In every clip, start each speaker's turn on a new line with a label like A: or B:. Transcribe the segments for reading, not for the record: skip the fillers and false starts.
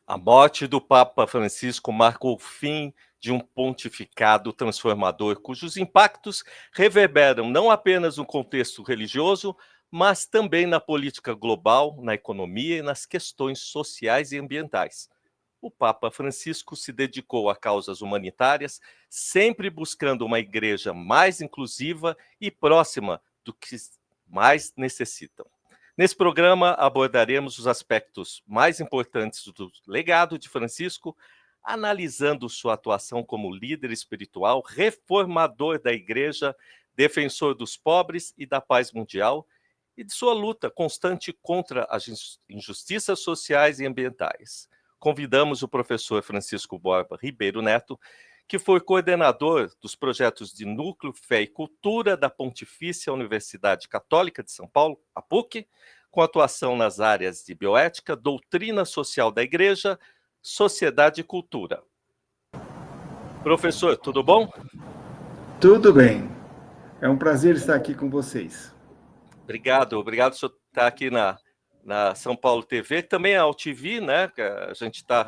A: A morte do Papa Francisco marcou o fim de um pontificado transformador, cujos impactos reverberam não apenas no contexto religioso, mas também na política global, na economia e nas questões sociais e ambientais. O Papa Francisco se dedicou a causas humanitárias, sempre buscando uma igreja mais inclusiva e próxima do que mais necessitam. Nesse programa, abordaremos os aspectos mais importantes do legado de Francisco, analisando sua atuação como líder espiritual, reformador da igreja, defensor dos pobres e da paz mundial, e de sua luta constante contra as injustiças sociais e ambientais. Convidamos o professor Francisco Borba Ribeiro Neto, que foi coordenador dos projetos de Núcleo Fé e Cultura da Pontifícia Universidade Católica de São Paulo, a PUC, com atuação nas áreas de bioética, doutrina social da Igreja, sociedade e cultura. Professor, tudo bom?
B: Tudo bem. É um prazer estar aqui com vocês.
A: Obrigado por estar aqui na São Paulo TV, também a UTV, né? A gente está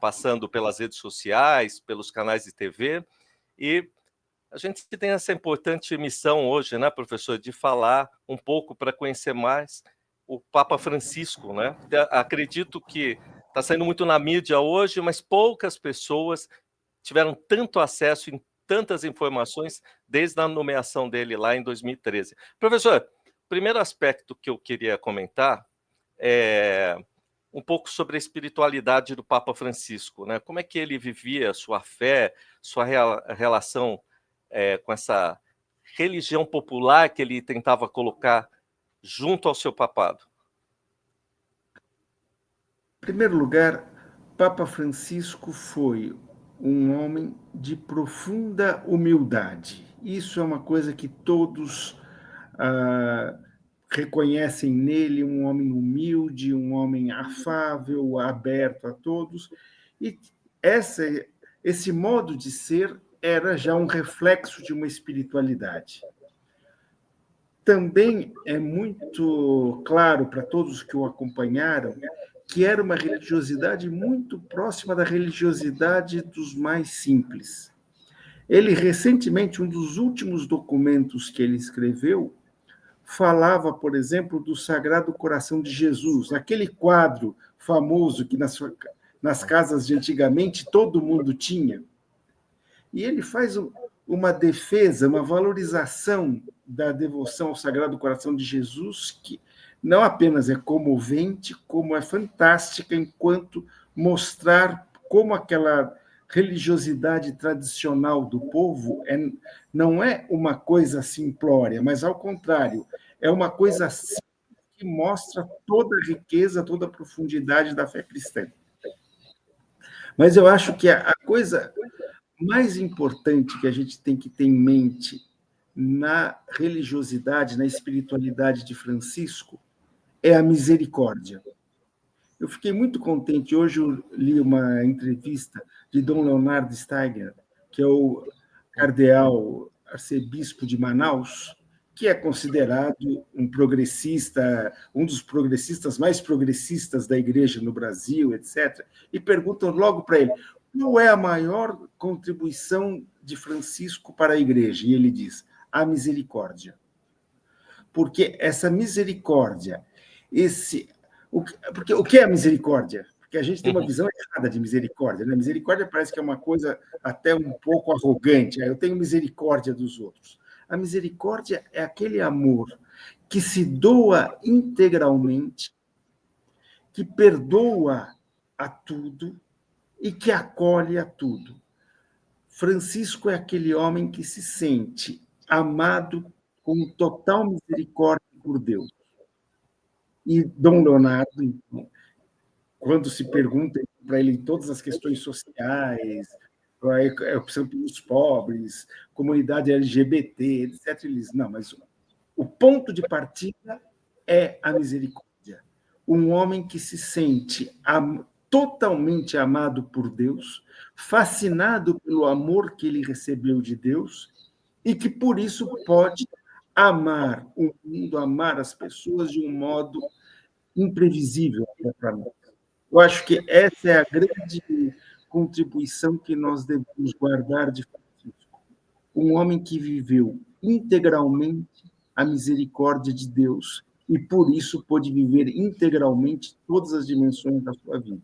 A: passando pelas redes sociais, pelos canais de TV, e a gente tem essa importante missão hoje, né, professor, de falar um pouco para conhecer mais o Papa Francisco, né? Acredito que está saindo muito na mídia hoje, mas poucas pessoas tiveram tanto acesso em tantas informações desde a nomeação dele lá em 2013. Professor, o primeiro aspecto que eu queria comentar é um pouco sobre a espiritualidade do Papa Francisco, né? Como é que ele vivia a sua fé, sua relação com essa religião popular que ele tentava colocar junto ao seu papado?
B: Em primeiro lugar, Papa Francisco foi um homem de profunda humildade. Isso é uma coisa que todos reconhecem nele, um homem humilde, um homem afável, aberto a todos. E esse modo de ser era já um reflexo de uma espiritualidade. Também é muito claro para todos que o acompanharam que era uma religiosidade muito próxima da religiosidade dos mais simples. Ele, recentemente, um dos últimos documentos que ele escreveu, falava, por exemplo, do Sagrado Coração de Jesus, aquele quadro famoso que nas casas de antigamente todo mundo tinha. E ele faz uma defesa, uma valorização da devoção ao Sagrado Coração de Jesus, que não apenas é comovente, como é fantástica, enquanto mostrar como aquela religiosidade tradicional do povo não é uma coisa simplória, mas, ao contrário, é uma coisa que mostra toda a riqueza, toda a profundidade da fé cristã. Mas eu acho que a coisa mais importante que a gente tem que ter em mente na religiosidade, na espiritualidade de Francisco, é a misericórdia. Eu fiquei muito contente. Hoje eu li uma entrevista de Dom Leonardo Steiger, que é o cardeal arcebispo de Manaus, que é considerado um progressista, um dos progressistas mais progressistas da igreja no Brasil, etc. E perguntam logo para ele: qual é a maior contribuição de Francisco para a igreja? E ele diz: a misericórdia. Porque essa misericórdia, porque o que é a misericórdia? Porque a gente tem uma visão errada de misericórdia, né? Misericórdia parece que é uma coisa até um pouco arrogante. Eu tenho misericórdia dos outros. A misericórdia é aquele amor que se doa integralmente, que perdoa a tudo e que acolhe a tudo. Francisco é aquele homem que se sente amado com total misericórdia por Deus. E Dom Leonardo, então, quando se pergunta para ele todas as questões sociais, a opção pelos pobres, comunidade LGBT, etc., ele diz: não, mas o ponto de partida é a misericórdia. Um homem que se sente totalmente amado por Deus, fascinado pelo amor que ele recebeu de Deus, e que, por isso, pode amar o mundo, amar as pessoas de um modo imprevisível para nós. Eu acho que essa é a grande contribuição que nós devemos guardar de Francisco. Um homem que viveu integralmente a misericórdia de Deus e, por isso, pôde viver integralmente todas as dimensões da sua vida.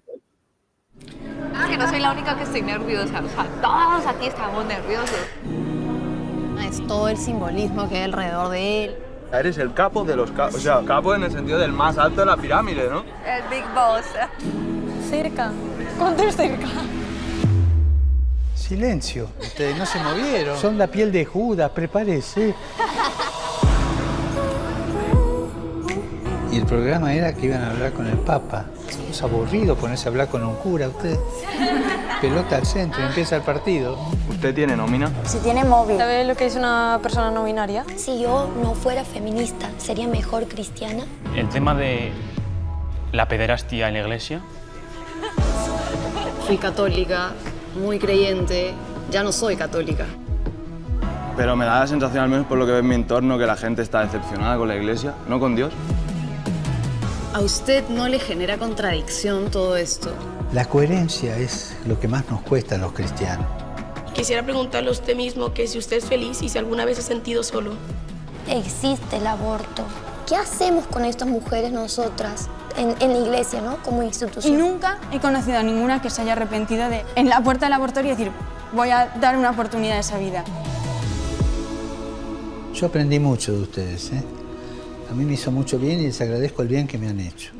C: Que no soy la única que estoy nerviosa, o sea, todos aquí estamos nerviosos.
D: Es todo el simbolismo que hay alrededor de él.
E: Eres el capo de los capos, o sea, capo en el sentido del más alto de la pirámide, ¿no?
C: El Big Boss.
D: Cerca. ¿Cuánto es cerca?
F: Silencio, ustedes no se movieron. Son la piel de Judas, prepárese. Y el programa era que iban a hablar con el Papa. Es aburrido ponerse a hablar con un cura, usted. Pelota al centro, empieza el partido.
E: ¿Usted tiene nómina?
D: Si tiene móvil. ¿Sabes lo que es una persona no binaria?
G: Si yo no fuera feminista, ¿sería mejor cristiana?
H: El tema de la pederastia en la iglesia.
D: Fui católica, muy creyente. Ya no soy católica.
E: Pero me da la sensación, al menos por lo que veo en mi entorno, que la gente está decepcionada con la iglesia, no con Dios.
D: ¿A usted no le genera contradicción todo esto?
F: La coherencia es lo que más nos cuesta a los cristianos.
I: Quisiera preguntarle a usted mismo que si usted es feliz y si alguna vez se ha sentido solo.
G: Existe el aborto. ¿Qué hacemos con estas mujeres nosotras en la iglesia, ¿no? Como
D: Y
G: institución?
D: nunca he conocido a ninguna que se haya arrepentido de en la puerta del abortorio decir voy a dar una oportunidad a esa vida.
F: Yo aprendí mucho de ustedes, ¿eh? A mí me hizo mucho bien y les agradezco el bien que me han hecho.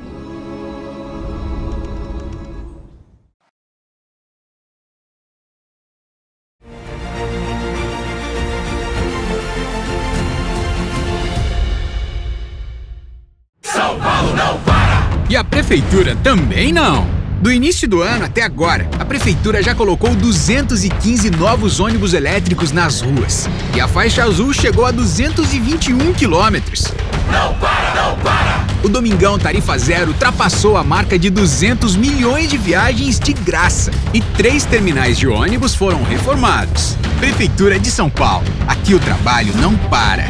J: E a prefeitura também não. Do início do ano até agora, a prefeitura já colocou 215 novos ônibus elétricos nas ruas. E a faixa azul chegou a 221 quilômetros. Não para, não para! O Domingão Tarifa Zero ultrapassou a marca de 200 milhões de viagens de graça. E 3 terminais de ônibus foram reformados. Prefeitura de São Paulo. Aqui o trabalho não para.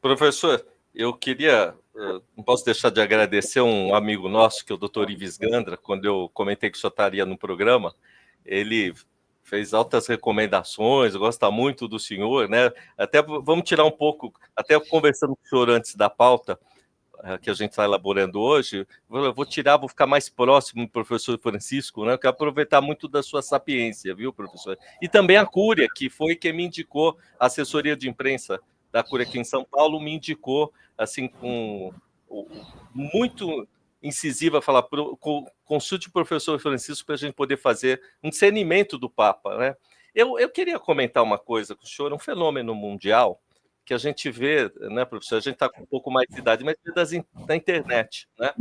A: Professor, eu queria, não posso deixar de agradecer um amigo nosso, que é o Dr. Ives Gandra. Quando eu comentei que o senhor estaria no programa, ele fez altas recomendações, gosta muito do senhor, né? Até vamos tirar um pouco, até conversando com o senhor antes da pauta, que a gente está elaborando hoje, vou ficar mais próximo do professor Francisco, né? Eu quero aproveitar muito da sua sapiência, viu, professor? E também a Cúria, que foi quem me indicou, a assessoria de imprensa da Cúria aqui em São Paulo, me indicou, assim, com muito incisiva, falar, consulte o professor Francisco para a gente poder fazer um discernimento do Papa, né? Eu queria comentar uma coisa com o senhor, um fenômeno mundial que a gente vê, né, professor? A gente está com um pouco mais de idade, mas da internet, né?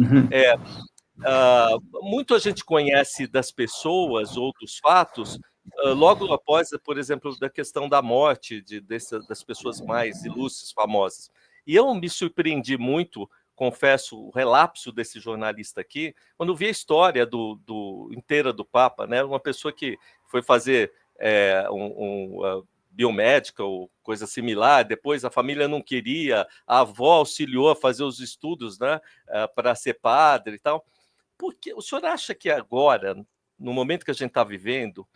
A: Muito a gente conhece das pessoas ou dos fatos logo após, por exemplo, da questão da morte das pessoas mais ilustres, famosas. E eu me surpreendi muito, confesso, o relapso desse jornalista aqui, quando vi a história inteira do Papa, né? Uma pessoa que foi fazer biomédica ou coisa similar, depois a família não queria, a avó auxiliou a fazer os estudos, né, para ser padre e tal. Porque o senhor acha que agora, no momento que a gente está vivendo,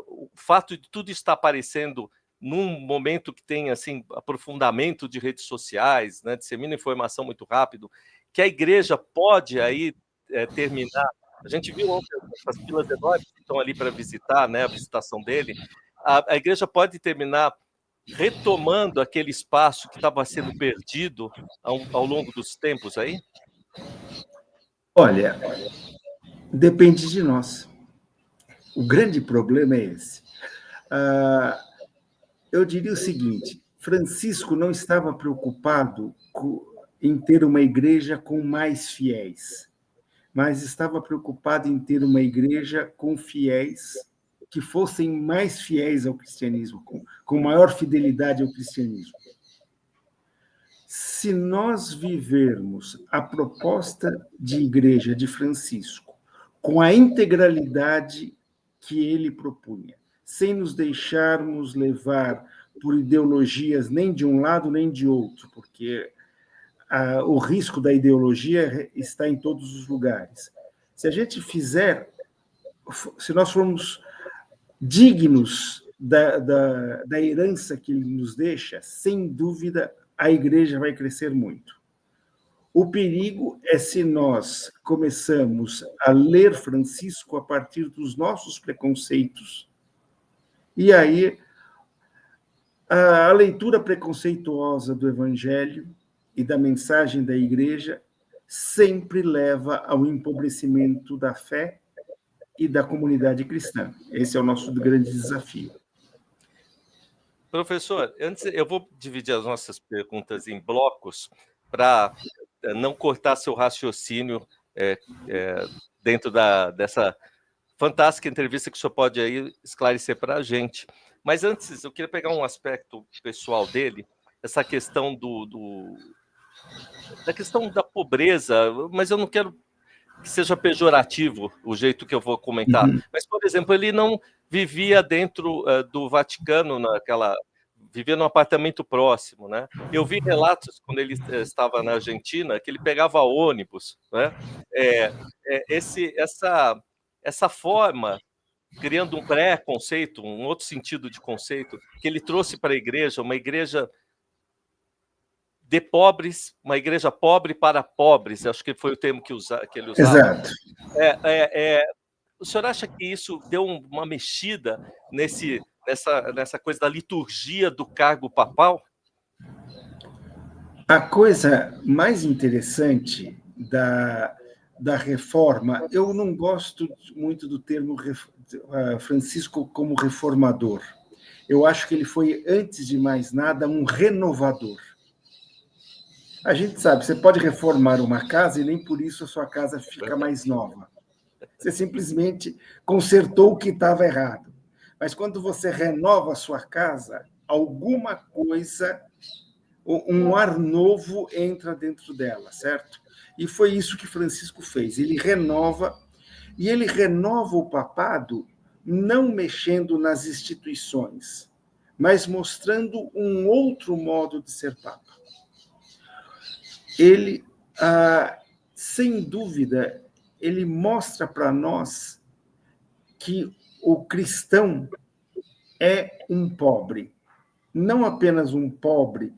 A: o fato de tudo estar aparecendo num momento que tem assim aprofundamento de redes sociais, né, dissemina informação muito rápido, que a igreja pode aí terminar? A gente viu ontem as filas enormes que estão ali para visitar, né, a visitação dele. A igreja pode terminar retomando aquele espaço que estava sendo perdido ao longo dos tempos aí?
B: Olha, depende de nós. O grande problema é esse. Eu diria o seguinte: Francisco não estava preocupado em ter uma igreja com mais fiéis, mas estava preocupado em ter uma igreja com fiéis que fossem mais fiéis ao cristianismo, com maior fidelidade ao cristianismo. Se nós vivermos a proposta de igreja de Francisco com a integralidade que ele propunha, sem nos deixarmos levar por ideologias nem de um lado nem de outro, porque o risco da ideologia está em todos os lugares. Se a gente se nós formos dignos da herança que ele nos deixa, sem dúvida a igreja vai crescer muito. O perigo é se nós começamos a ler Francisco a partir dos nossos preconceitos, e aí a leitura preconceituosa do Evangelho e da mensagem da igreja sempre leva ao empobrecimento da fé e da comunidade cristã. Esse é o nosso grande desafio.
A: Professor, antes eu vou dividir as nossas perguntas em blocos para não cortar seu raciocínio dentro dessa fantástica entrevista que o senhor pode aí esclarecer para a gente. Mas antes, eu queria pegar um aspecto pessoal dele, essa questão da questão da pobreza, mas eu não quero que seja pejorativo o jeito que eu vou comentar. Mas, por exemplo, ele não vivia dentro do Vaticano, vivia num apartamento próximo, né? Eu vi relatos, quando ele estava na Argentina, que ele pegava ônibus, né? Essa forma, criando um pré-conceito, um outro sentido de conceito, que ele trouxe para a igreja, uma igreja de pobres, uma igreja pobre para pobres, acho que foi o termo que ele usava.
B: Exato.
A: O senhor acha que isso deu uma mexida nessa coisa da liturgia do cargo papal?
B: A coisa mais interessante da reforma, eu não gosto muito do termo Francisco como reformador. Eu acho que ele foi, antes de mais nada, um renovador. A gente sabe, você pode reformar uma casa e nem por isso a sua casa fica mais nova. Você simplesmente consertou o que estava errado. Mas quando você renova a sua casa, alguma coisa, um ar novo entra dentro dela, certo? E foi isso que Francisco fez. Ele renova o papado não mexendo nas instituições, mas mostrando um outro modo de ser papa. Ele, sem dúvida, ele mostra para nós que o cristão é um pobre, não apenas um pobre.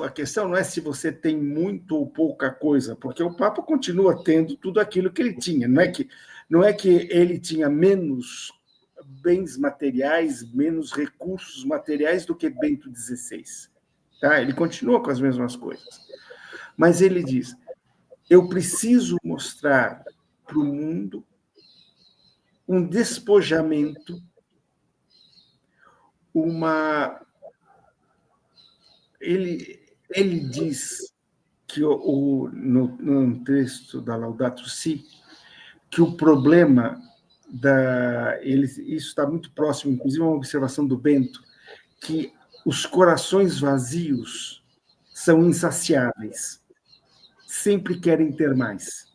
B: A questão não é se você tem muito ou pouca coisa, porque o Papa continua tendo tudo aquilo que ele tinha. Não é que ele tinha menos bens materiais, menos recursos materiais do que Bento XVI. Tá? Ele continua com as mesmas coisas. Mas ele diz, eu preciso mostrar para o mundo um despojamento, Ele diz que no texto da Laudato Si, que o problema isso está muito próximo, inclusive uma observação do Bento, que os corações vazios são insaciáveis, sempre querem ter mais.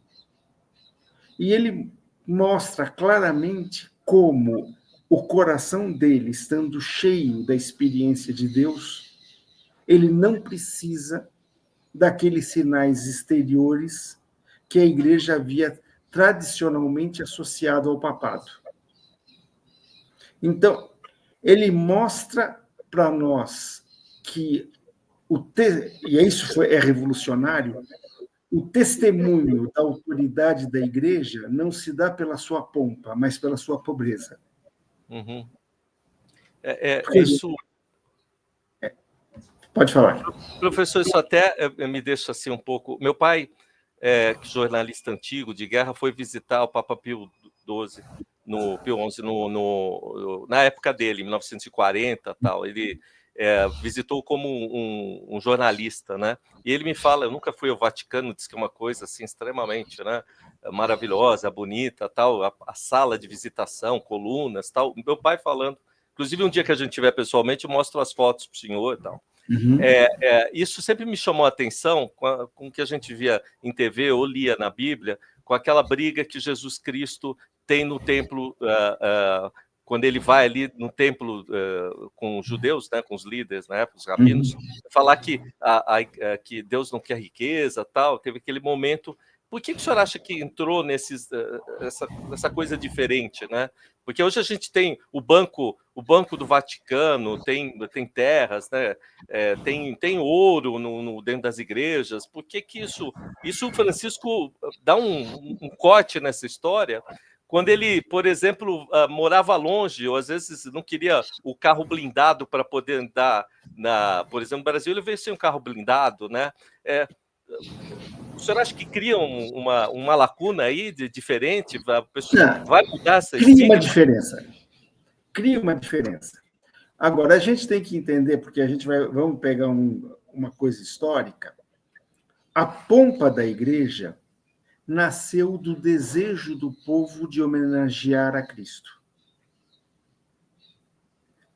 B: E ele mostra claramente como o coração dele, estando cheio da experiência de Deus, ele não precisa daqueles sinais exteriores que a igreja havia tradicionalmente associado ao papado. Então, ele mostra para nós que e isso é revolucionário, o testemunho da autoridade da igreja não se dá pela sua pompa, mas pela sua pobreza.
A: Uhum.
B: Isso... Pode falar.
A: Professor, isso até me deixa assim um pouco... Meu pai, jornalista antigo de guerra, foi visitar o Papa Pio XII, Pio XI, na época dele, em 1940, tal. Ele visitou como um jornalista, né? E ele me fala, eu nunca fui ao Vaticano, diz que é uma coisa assim extremamente, né, maravilhosa, bonita, tal, a sala de visitação, colunas, tal. Meu pai falando, inclusive um dia que a gente tiver pessoalmente, eu mostro as fotos para o senhor, tal.
B: Uhum.
A: Isso sempre me chamou a atenção com o que a gente via em TV ou lia na Bíblia, com aquela briga que Jesus Cristo tem no templo quando ele vai ali no templo com os judeus, né, com os líderes, né, com os rabinos, falar que que Deus não quer riqueza, tal, teve aquele momento. Por que o senhor acha que entrou essa coisa diferente, né? Porque hoje a gente tem o banco do Vaticano, tem terras, né? Tem ouro dentro das igrejas. Por que isso o Francisco dá um corte nessa história? Quando ele, por exemplo, morava longe, ou às vezes não queria o carro blindado para poder andar por exemplo, no Brasil ele veio sem um carro blindado, né? O senhor acha que cria uma lacuna aí diferente? A pessoa vai mudar essa
B: Cria uma diferença. Cria uma diferença. Agora, a gente tem que entender, porque vamos pegar uma coisa histórica. A pompa da igreja nasceu do desejo do povo de homenagear a Cristo.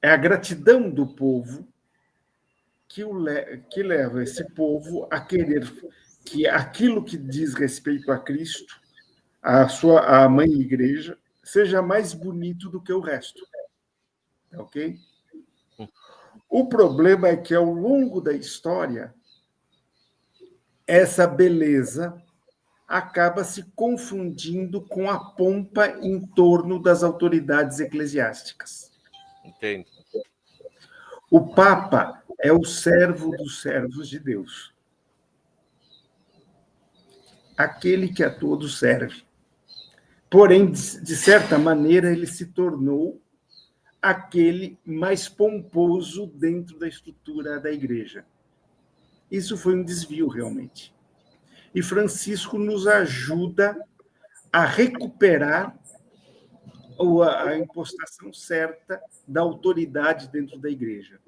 B: É a gratidão do povo que leva esse povo a querer que aquilo que diz respeito a Cristo, a mãe igreja, seja mais bonito do que o resto. Ok? O problema é que, ao longo da história, essa beleza acaba se confundindo com a pompa em torno das autoridades eclesiásticas.
A: Entendo.
B: O Papa é o servo dos servos de Deus. Aquele que a todos serve. Porém, de certa maneira, ele se tornou aquele mais pomposo dentro da estrutura da igreja. Isso foi um desvio, realmente. E Francisco nos ajuda a recuperar a impostação certa da autoridade dentro da igreja.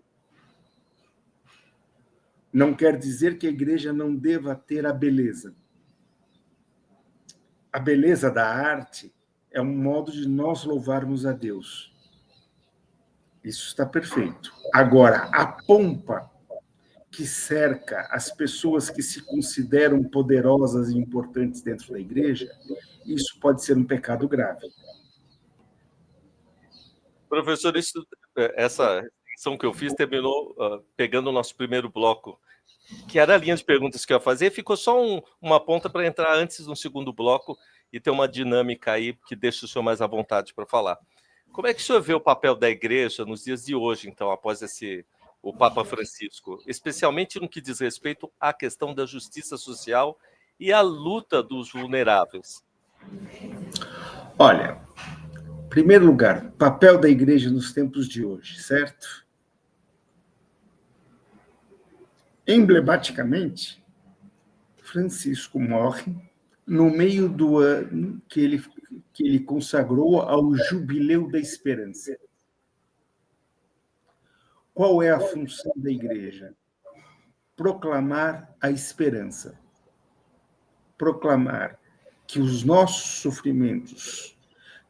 B: Não quer dizer que a igreja não deva ter a beleza. A beleza da arte é um modo de nós louvarmos a Deus. Isso está perfeito. Agora, a pompa que cerca as pessoas que se consideram poderosas e importantes dentro da igreja, isso pode ser um pecado grave.
A: Professor, essa lição que eu fiz terminou pegando o nosso primeiro bloco, que era a linha de perguntas que eu ia fazer, ficou só uma ponta para entrar antes no segundo bloco e ter uma dinâmica aí que deixa o senhor mais à vontade para falar. Como é que o senhor vê o papel da igreja nos dias de hoje, então, após o Papa Francisco, especialmente no que diz respeito à questão da justiça social e à luta dos vulneráveis?
B: Olha, em primeiro lugar, papel da igreja nos tempos de hoje, certo? Emblematicamente, Francisco morre no meio do ano que ele consagrou ao Jubileu da Esperança. Qual é a função da igreja? Proclamar a esperança. Proclamar que os nossos sofrimentos,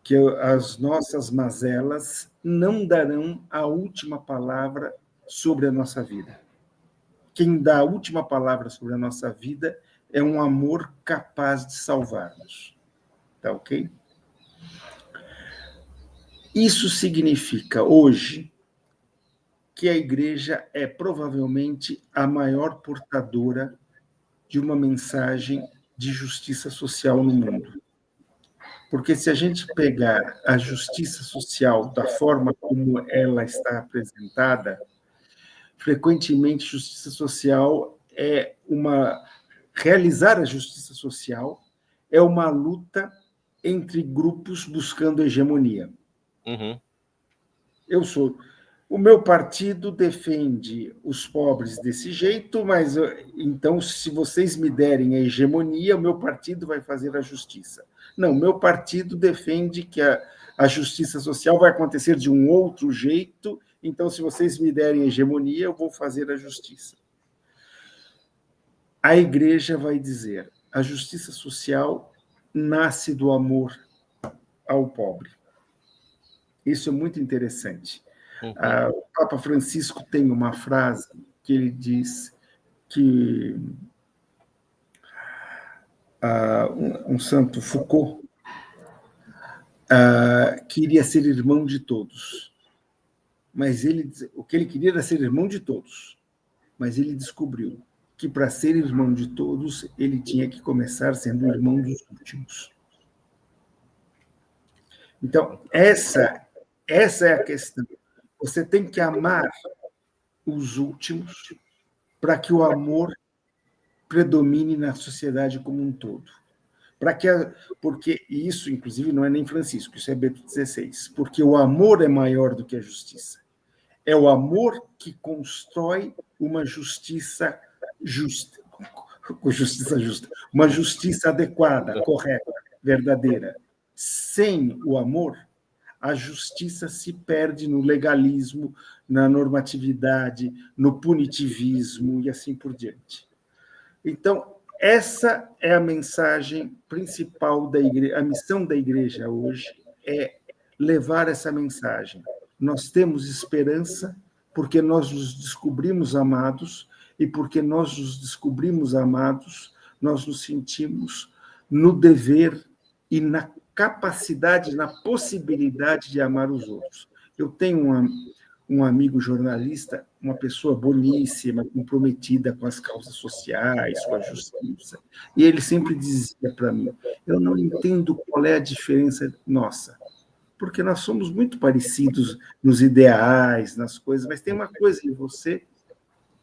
B: que as nossas mazelas não darão a última palavra sobre a nossa vida. Quem dá a última palavra sobre a nossa vida é um amor capaz de salvar-nos. Tá ok? Isso significa, hoje, que a igreja é provavelmente a maior portadora de uma mensagem de justiça social no mundo. Porque se a gente pegar a justiça social da forma como ela está apresentada, frequentemente justiça social realizar a justiça social é uma luta entre grupos buscando hegemonia.
A: Uhum.
B: O meu partido defende os pobres desse jeito, mas então, se vocês me derem a hegemonia, o meu partido vai fazer a justiça. Não, meu partido defende que a justiça social vai acontecer de um outro jeito, então, se vocês me derem a hegemonia, eu vou fazer a justiça. A igreja vai dizer, a justiça social nasce do amor ao pobre. Isso é muito interessante. Uhum. O Papa Francisco tem uma frase que ele diz que um santo Foucault queria ser irmão de todos. Mas o que ele queria era ser irmão de todos. Mas ele descobriu que para ser irmão de todos, ele tinha que começar sendo irmão dos últimos. Então, essa é a questão. Você tem que amar os últimos para que o amor predomine na sociedade como um todo. Porque isso, inclusive, não é nem Francisco, isso é Bento XVI, porque o amor é maior do que a justiça. É o amor que constrói uma justiça justa, uma justiça adequada, correta, verdadeira. Sem o amor, a justiça se perde no legalismo, na normatividade, no punitivismo e assim por diante. Então, essa é a mensagem principal da igreja. A missão da igreja hoje é levar essa mensagem. Nós temos esperança porque nós nos descobrimos amados, e porque nós nos descobrimos amados, nós nos sentimos no dever e na capacidade, na possibilidade de amar os outros. Eu tenho um amigo jornalista, uma pessoa boníssima, comprometida com as causas sociais, com a justiça, e ele sempre dizia para mim: eu não entendo qual é a diferença nossa, porque nós somos muito parecidos nos ideais, nas coisas, mas tem uma coisa em você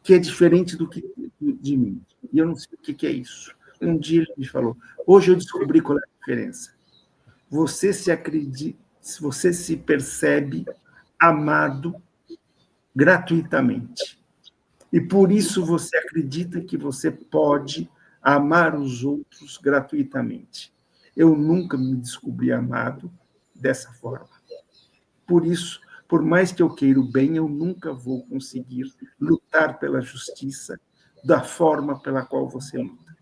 B: que é diferente do que de mim, e eu não sei o que é isso. Um dia ele me falou: hoje eu descobri qual é a diferença. Você se acredita, você se percebe amado gratuitamente. E por isso você acredita que você pode amar os outros gratuitamente. Eu nunca me descobri amado dessa forma. Por isso, por mais que eu queira o bem, eu nunca vou conseguir lutar pela justiça da forma pela qual você luta.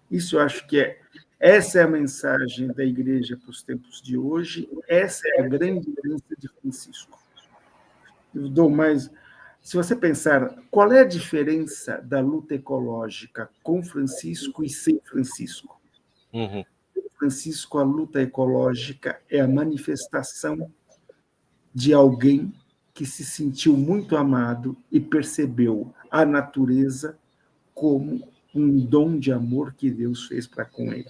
B: Isso eu acho que essa é a mensagem da igreja para os tempos de hoje, essa é a grande herança de Francisco. Eu dou mais... Se você pensar, qual é a diferença da luta ecológica com Francisco e sem Francisco?
A: Uhum.
B: Francisco, a luta ecológica é a manifestação de alguém que se sentiu muito amado e percebeu a natureza como um dom de amor que Deus fez para com ele.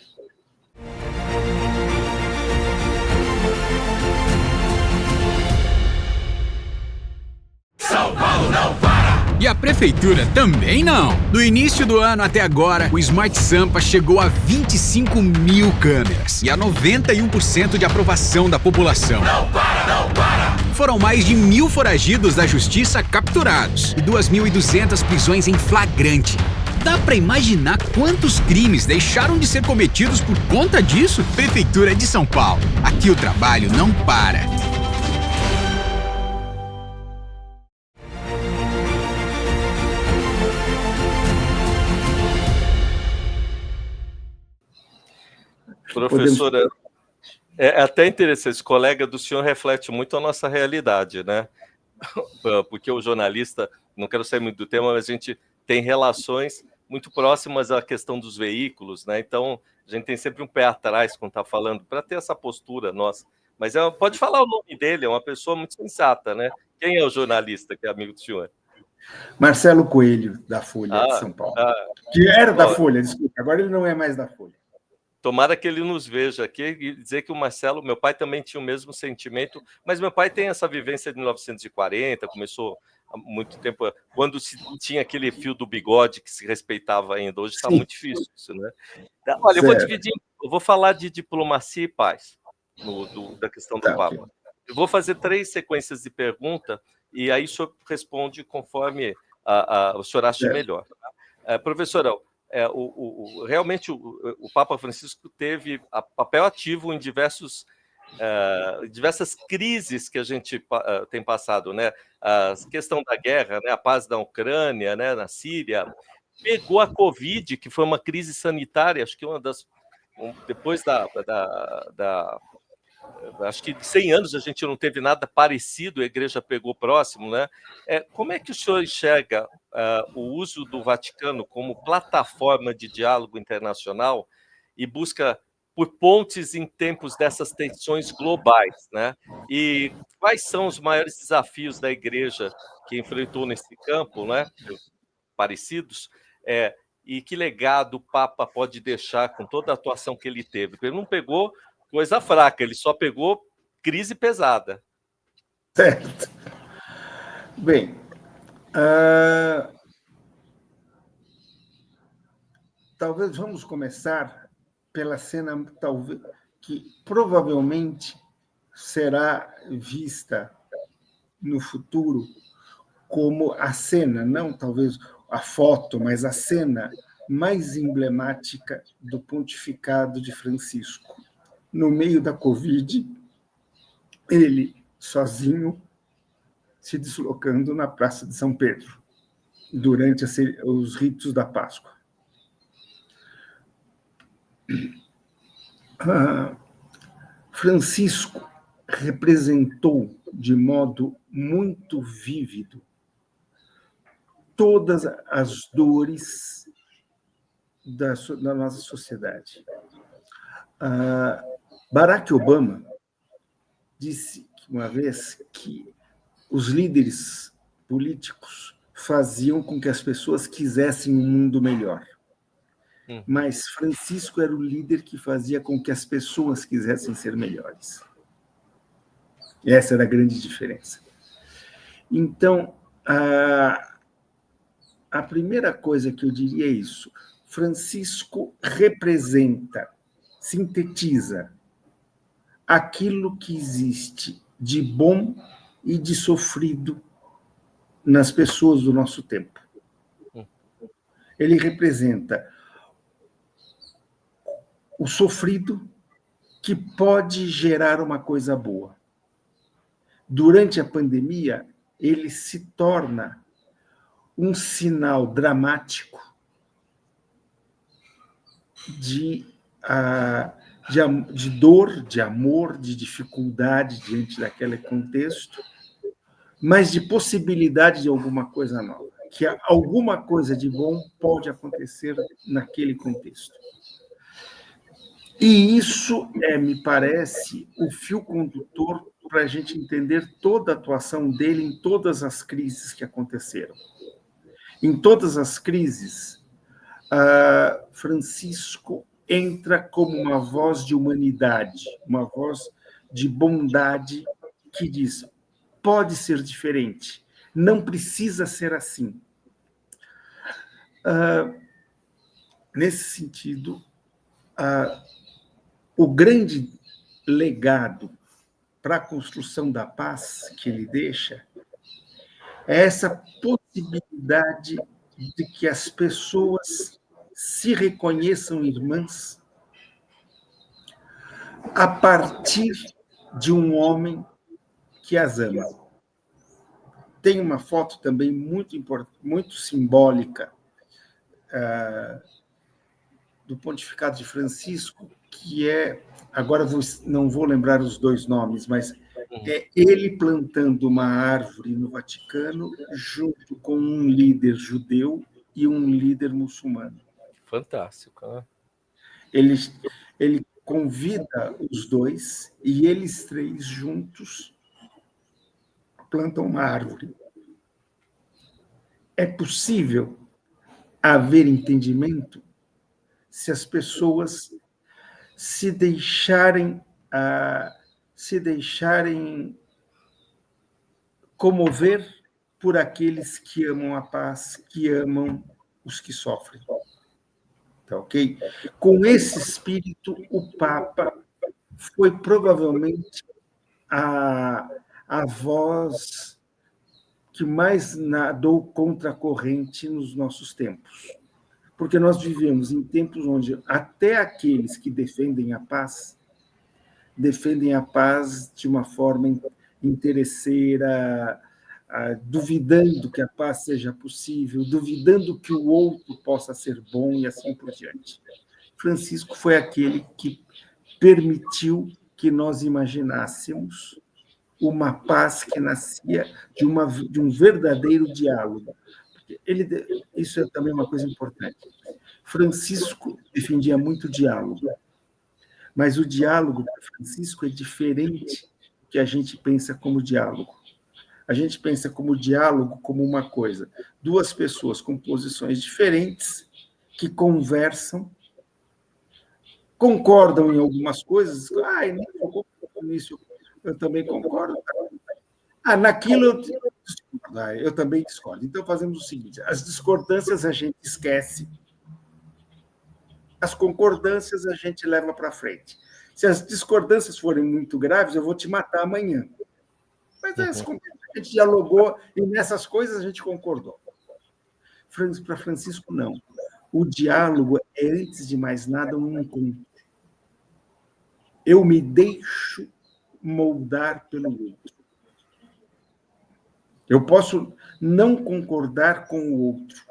J: São Paulo não para! E a prefeitura também não. Do início do ano até agora, o Smart Sampa chegou a 25 mil câmeras e a 91% de aprovação da população. Não para, não para! Foram mais de 1.000 foragidos da justiça capturados e 2.200 prisões em flagrante. Dá pra imaginar quantos crimes deixaram de ser cometidos por conta disso? Prefeitura de São Paulo. Aqui o trabalho não para.
A: Professora, é até interessante, esse colega do senhor reflete muito a nossa realidade, né? Porque o jornalista, não quero sair muito do tema, mas a gente tem relações muito próximas à questão dos veículos, né? Então, a gente tem sempre um pé atrás quando está falando, para ter essa postura nossa. Mas pode falar o nome dele, é uma pessoa muito sensata, né? Quem é o jornalista que é amigo do senhor?
B: Marcelo Coelho, da Folha de São Paulo. Que era da Folha, desculpa, agora ele não é mais da Folha.
A: Tomara que ele nos veja aqui e dizer que o Marcelo, meu pai também tinha o mesmo sentimento, mas meu pai tem essa vivência de 1940, começou há muito tempo, quando se tinha aquele fio do bigode que se respeitava ainda. Hoje está muito difícil isso, né? Olha, eu vou falar de diplomacia e paz, da questão do Papa. Eu vou fazer 3 sequências de pergunta e aí o senhor responde conforme o senhor acha melhor. Professora, realmente o Papa Francisco teve papel ativo em diversas crises que a gente tem passado, né? A questão da guerra, né? A paz da Ucrânia, né? Na Síria, pegou a Covid, que foi uma crise sanitária, acho que depois acho que de 100 anos a gente não teve nada parecido, a igreja pegou próximo, né? Como é que o senhor enxerga o uso do Vaticano como plataforma de diálogo internacional e busca por pontes em tempos dessas tensões globais, né? E quais são os maiores desafios da igreja que enfrentou nesse campo, né? Parecidos, e que legado o Papa pode deixar com toda a atuação que ele teve? Porque ele não pegou coisa fraca, ele só pegou crise pesada.
B: Certo. Bem, talvez vamos começar pela cena que provavelmente será vista no futuro como a cena, não talvez a foto, mas a cena mais emblemática do pontificado de Francisco. No meio da Covid, ele sozinho se deslocando na Praça de São Pedro, durante os ritos da Páscoa. Francisco representou de modo muito vívido todas as dores da nossa sociedade. Barack Obama disse uma vez que os líderes políticos faziam com que as pessoas quisessem um mundo melhor. Mas Francisco era o líder que fazia com que as pessoas quisessem ser melhores. E essa era a grande diferença. Então, a primeira coisa que eu diria é isso. Francisco representa, sintetiza aquilo que existe de bom e de sofrido nas pessoas do nosso tempo. Ele representa o sofrido que pode gerar uma coisa boa. Durante a pandemia, ele se torna um sinal dramático de dor, de amor, de dificuldade diante daquele contexto, mas de possibilidade de alguma coisa nova, que alguma coisa de bom pode acontecer naquele contexto. E isso me parece, o fio condutor para a gente entender toda a atuação dele em todas as crises que aconteceram. Em todas as crises, Francisco entra como uma voz de humanidade, uma voz de bondade que diz: pode ser diferente, não precisa ser assim. Nesse sentido, o grande legado para a construção da paz que ele deixa é essa possibilidade de que as pessoas se reconheçam irmãs a partir de um homem que as ama. Tem uma foto também muito simbólica do pontificado de Francisco, que agora não vou lembrar os dois nomes, mas é ele plantando uma árvore no Vaticano junto com um líder judeu e um líder muçulmano.
A: Fantástico, né?
B: Ele convida os dois e eles três juntos plantam uma árvore. É possível haver entendimento se as pessoas se deixarem comover por aqueles que amam a paz, que amam os que sofrem. Tá, ok? Com esse espírito, o Papa foi provavelmente a voz que mais nadou contra a corrente nos nossos tempos. Porque nós vivemos em tempos onde até aqueles que defendem a paz de uma forma interesseira, duvidando que a paz seja possível, duvidando que o outro possa ser bom e assim por diante. Francisco foi aquele que permitiu que nós imaginássemos uma paz que nascia de um verdadeiro diálogo. Isso é também uma coisa importante. Francisco defendia muito diálogo, Mas o diálogo para Francisco é diferente do que a gente pensa como diálogo. A gente pensa como diálogo como uma coisa, duas pessoas com posições diferentes que conversam, concordam em algumas coisas, nisso eu também concordo. Naquilo eu discordo, eu também discordo. Então fazemos o seguinte, as discordâncias a gente esquece, as concordâncias a gente leva para frente. Se as discordâncias forem muito graves, eu vou te matar amanhã. Mas a gente dialogou e nessas coisas a gente concordou. Para Francisco, não. O diálogo é, antes de mais nada, um encontro. Eu me deixo moldar pelo outro. Eu posso não concordar com o outro,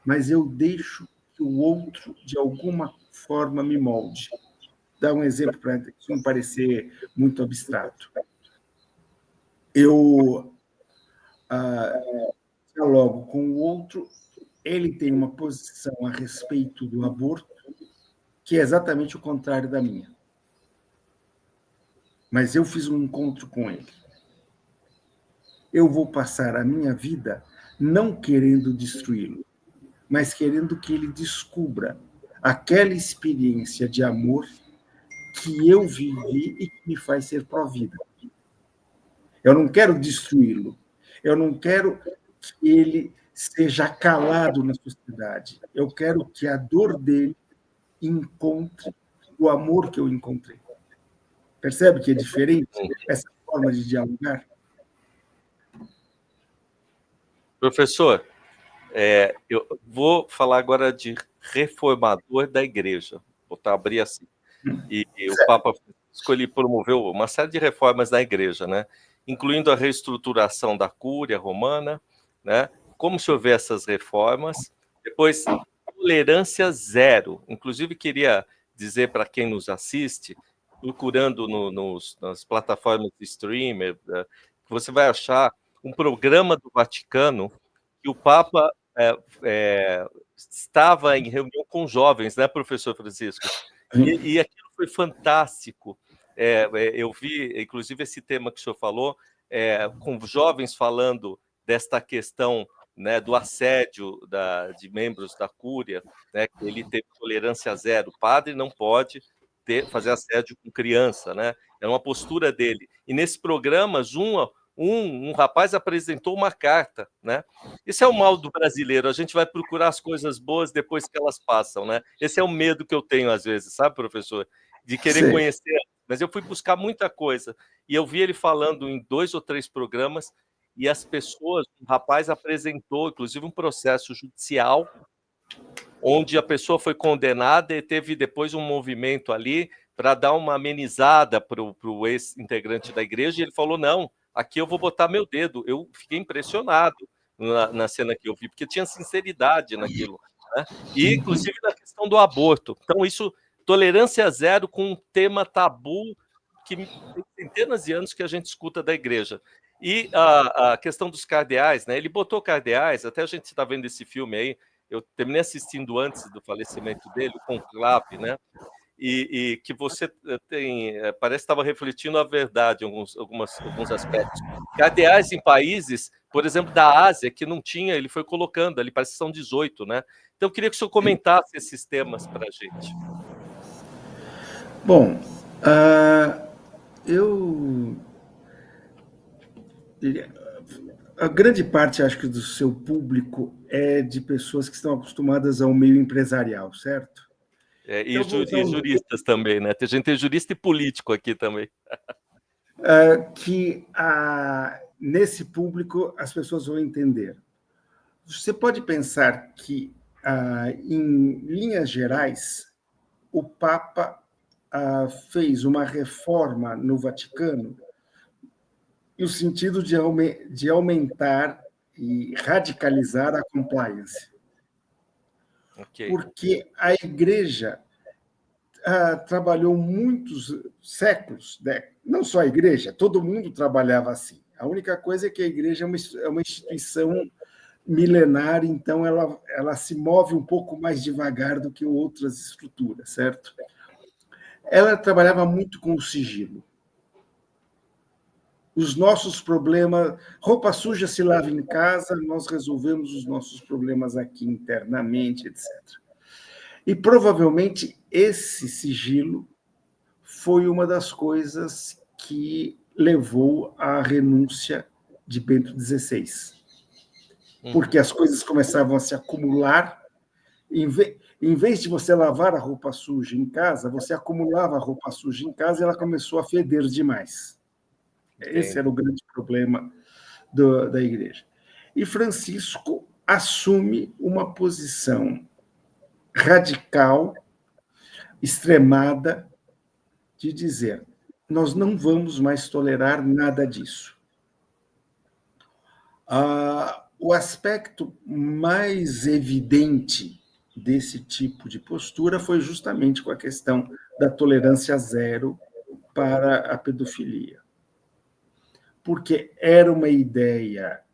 B: mas eu deixo que o outro, de alguma forma, me molde. Dá um exemplo para não parecer muito abstrato. Eu dialogo com o outro, ele tem uma posição a respeito do aborto que é exatamente o contrário da minha. Mas eu fiz um encontro com ele. Eu vou passar a minha vida não querendo destruí-lo, mas querendo que ele descubra aquela experiência de amor que eu vivi e que me faz ser pró-vida. Eu não quero destruí-lo. Eu não quero que ele seja calado na sociedade. Eu quero que a dor dele encontre o amor que eu encontrei. Percebe que é diferente essa forma de dialogar?
A: Professor, eu vou falar agora de reformador da igreja. Vou abrir assim. E o Papa Francisco, ele promoveu uma série de reformas na igreja, né? Incluindo a reestruturação da Cúria Romana, né? Como se houver essas reformas. Depois, tolerância zero. Inclusive, queria dizer para quem nos assiste, procurando nas plataformas de streamer, que você vai achar um programa do Vaticano que o Papa estava em reunião com jovens, né, professor Francisco? E aquilo foi fantástico. Eu vi, inclusive, esse tema que o senhor falou, com jovens falando desta questão, né, do assédio de membros da Cúria, né, que ele teve tolerância zero. O padre não pode fazer assédio com criança, né? É uma postura dele. E nesse programa, um rapaz apresentou uma carta, né? Esse é o mal do brasileiro, a gente vai procurar as coisas boas depois que elas passam, né? Esse é o medo que eu tenho às vezes, sabe, professor? De querer conhecer. Mas eu fui buscar muita coisa, e eu vi ele falando em 2 ou 3 programas, e as pessoas, o rapaz apresentou, inclusive, um processo judicial, onde a pessoa foi condenada e teve depois um movimento ali para dar uma amenizada para o ex-integrante da igreja, e ele falou, não, aqui eu vou botar meu dedo. Eu fiquei impressionado na cena que eu vi, porque tinha sinceridade naquilo, né? E, inclusive, na questão do aborto. Então, isso, tolerância zero com um tema tabu que tem centenas de anos que a gente escuta da igreja. E a questão dos cardeais, né? Ele botou cardeais, até a gente está vendo esse filme aí, eu terminei assistindo antes do falecimento dele, o Conclave, né? E que você parece que estava refletindo a verdade em alguns aspectos. Cardeais em países, por exemplo, da Ásia, que não tinha, ele foi colocando ali, parece que são 18, né? Então, eu queria que o senhor comentasse esses temas para a gente.
B: Bom, a grande parte, acho que, do seu público é de pessoas que estão acostumadas ao meio empresarial, certo?
A: E juristas também, né? Tem jurista e político aqui também.
B: Nesse público as pessoas vão entender. Você pode pensar que, em linhas gerais, o Papa fez uma reforma no Vaticano no sentido de aumentar e radicalizar a compliance. Okay. Porque a Igreja trabalhou muitos séculos, né? Não só a Igreja, todo mundo trabalhava assim. A única coisa é que a Igreja é uma instituição milenar, então ela se move um pouco mais devagar do que outras estruturas, certo? ela trabalhava muito com o sigilo. Os nossos problemas, roupa suja se lava em casa, nós resolvemos os nossos problemas aqui internamente, etc. E provavelmente esse sigilo foi uma das coisas que levou à renúncia de Bento XVI. Porque as coisas começavam a se acumular. Em vez de você lavar a roupa suja em casa, você acumulava a roupa suja em casa e ela começou a feder demais. Esse era o grande problema da igreja. E Francisco assume uma posição radical, extremada, de dizer: nós não vamos mais tolerar nada disso. O aspecto mais evidente desse tipo de postura foi justamente com a questão da tolerância zero para a pedofilia. Porque era uma ideia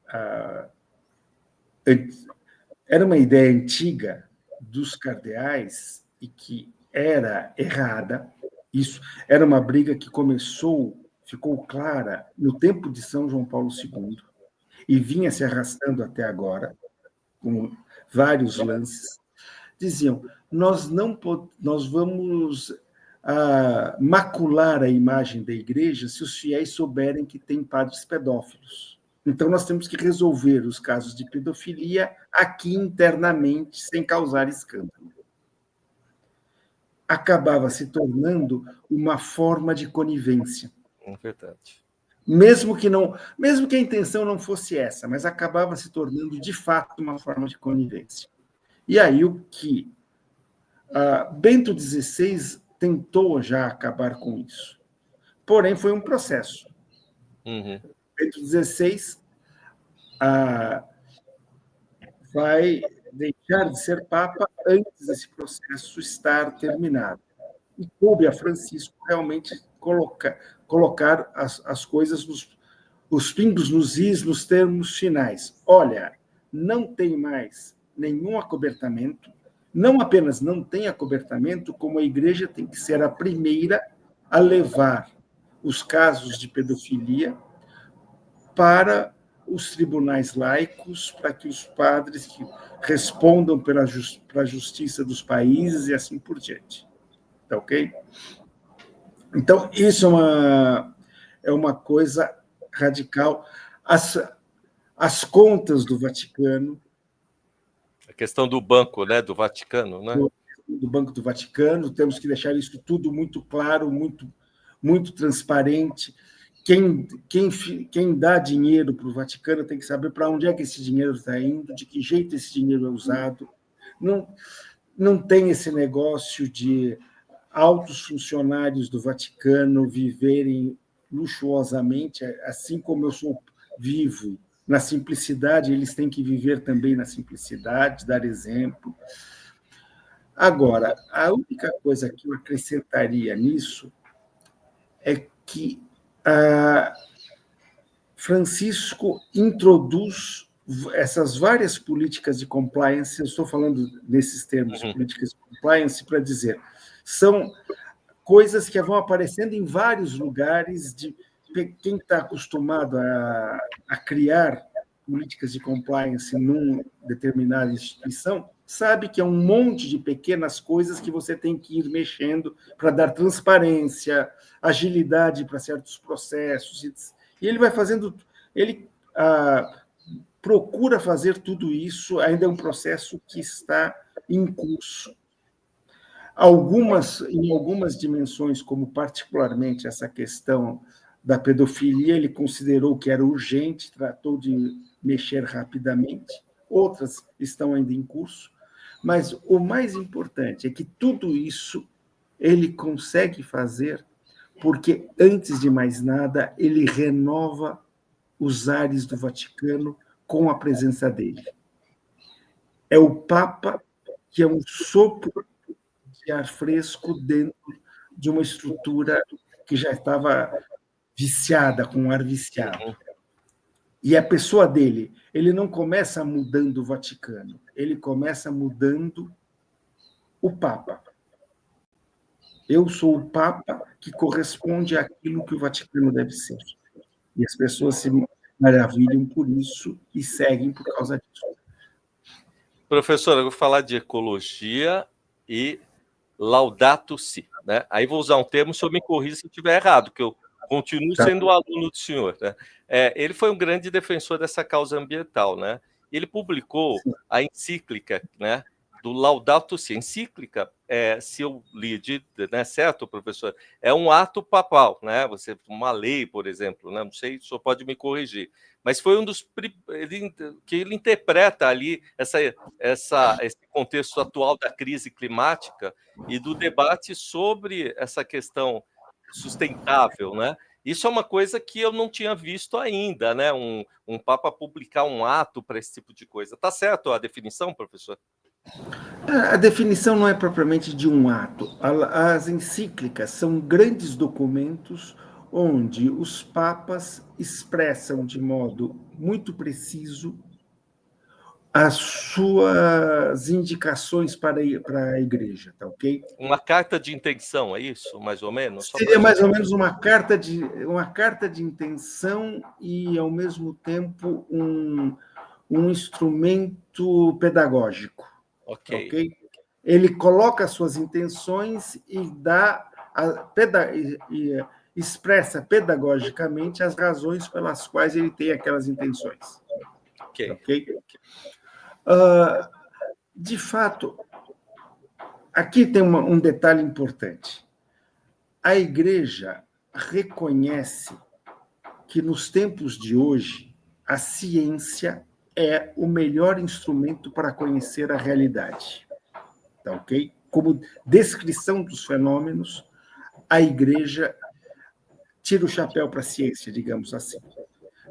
B: antiga dos cardeais e que era errada. Isso era uma briga que ficou clara no tempo de São João Paulo II e vinha se arrastando até agora, com vários lances. Diziam: nós vamos macular a imagem da igreja se os fiéis souberem que tem padres pedófilos. Então, nós temos que resolver os casos de pedofilia aqui internamente, sem causar escândalo. Acabava se tornando uma forma de conivência.
A: É verdade.
B: Mesmo que a intenção não fosse essa, mas acabava se tornando, de fato, uma forma de conivência. E aí o que Bento XVI tentou já acabar com isso. Porém, foi um processo. Bento XVI vai deixar de ser Papa antes desse processo estar terminado. E coube a Francisco realmente colocar as coisas, os pingos nos is, nos termos finais. Olha, não tem mais nenhum acobertamento, não apenas não tem acobertamento, como a igreja tem que ser a primeira a levar os casos de pedofilia para os tribunais laicos, para que os padres que respondam para a justiça dos países e assim por diante. Tá ok? Então, isso é uma coisa radical. As contas do Vaticano...
A: A questão do banco, né, do Vaticano, né?
B: Do Banco do Vaticano, temos que deixar isso tudo muito claro, muito transparente. Quem dá dinheiro para o Vaticano tem que saber para onde é que esse dinheiro está indo, de que jeito esse dinheiro é usado. Não tem esse negócio de altos funcionários do Vaticano viverem luxuosamente, assim como eu sou vivo na simplicidade, eles têm que viver também na simplicidade, dar exemplo. Agora, a única coisa que eu acrescentaria nisso é que Francisco introduz essas várias políticas de compliance. Eu estou falando nesses termos de políticas de compliance para dizer, são coisas que vão aparecendo em vários lugares. Quem está acostumado a criar políticas de compliance numa determinada instituição sabe que é um monte de pequenas coisas que você tem que ir mexendo para dar transparência, agilidade para certos processos. E ele vai fazendo... Ele procura fazer tudo isso, ainda é um processo que está em curso. Em algumas dimensões, como particularmente essa questão da pedofilia, ele considerou que era urgente, tratou de mexer rapidamente. Outras estão ainda em curso. Mas o mais importante é que tudo isso ele consegue fazer porque, antes de mais nada, ele renova os ares do Vaticano com a presença dele. É o Papa que é um sopro de ar fresco dentro de uma estrutura que já estava viciada, com um ar viciado. E a pessoa dele, ele não começa mudando o Vaticano, ele começa mudando o Papa. Eu sou o Papa que corresponde àquilo que o Vaticano deve ser. E as pessoas se maravilham por isso e seguem por causa disso.
A: Professor, eu vou falar de ecologia e Laudato Si, né? Aí vou usar um termo, o senhor me corrija se eu estiver errado, que eu continuo sendo aluno do senhor, né? Ele foi um grande defensor dessa causa ambiental, né? Ele publicou a encíclica, né, do Laudato Si. A encíclica, se eu li, né, certo, professor? É um ato papal, né? Uma lei, por exemplo, né? Não sei, o senhor pode me corrigir. Mas foi um dos que ele interpreta ali esse contexto atual da crise climática e do debate sobre essa questão sustentável, né? Isso é uma coisa que eu não tinha visto ainda, né? Um Papa publicar um ato para esse tipo de coisa. Tá certo a definição, professor?
B: A definição não é propriamente de um ato. As encíclicas são grandes documentos onde os papas expressam de modo muito preciso as suas indicações para a igreja, tá ok?
A: Uma carta de intenção, é isso, mais ou menos?
B: Seria mais ou menos uma carta de intenção e, ao mesmo tempo, um instrumento pedagógico. Ok? Ele coloca as suas intenções e expressa pedagogicamente as razões pelas quais ele tem aquelas intenções. Ok? De fato, aqui tem um detalhe importante. A Igreja reconhece que, nos tempos de hoje, a ciência é o melhor instrumento para conhecer a realidade. Tá ok? Como descrição dos fenômenos, a Igreja tira o chapéu para a ciência, digamos assim.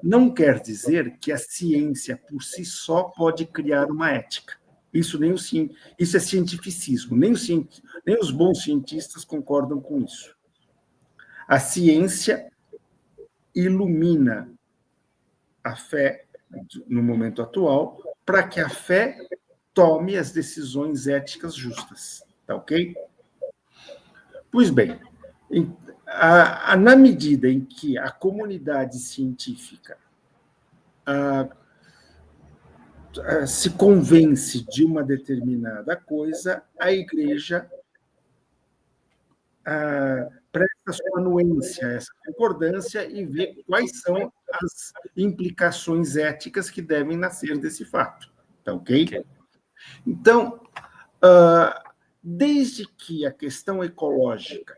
B: Não quer dizer que a ciência, por si só, pode criar uma ética. Isso é cientificismo. Nem os bons cientistas concordam com isso. A ciência ilumina a fé no momento atual, para que a fé tome as decisões éticas justas. Tá ok? Pois bem, na medida em que a comunidade científica se convence de uma determinada coisa, a Igreja presta sua anuência a essa concordância e vê quais são as implicações éticas que devem nascer desse fato. Tá ok? Então, desde que a questão ecológica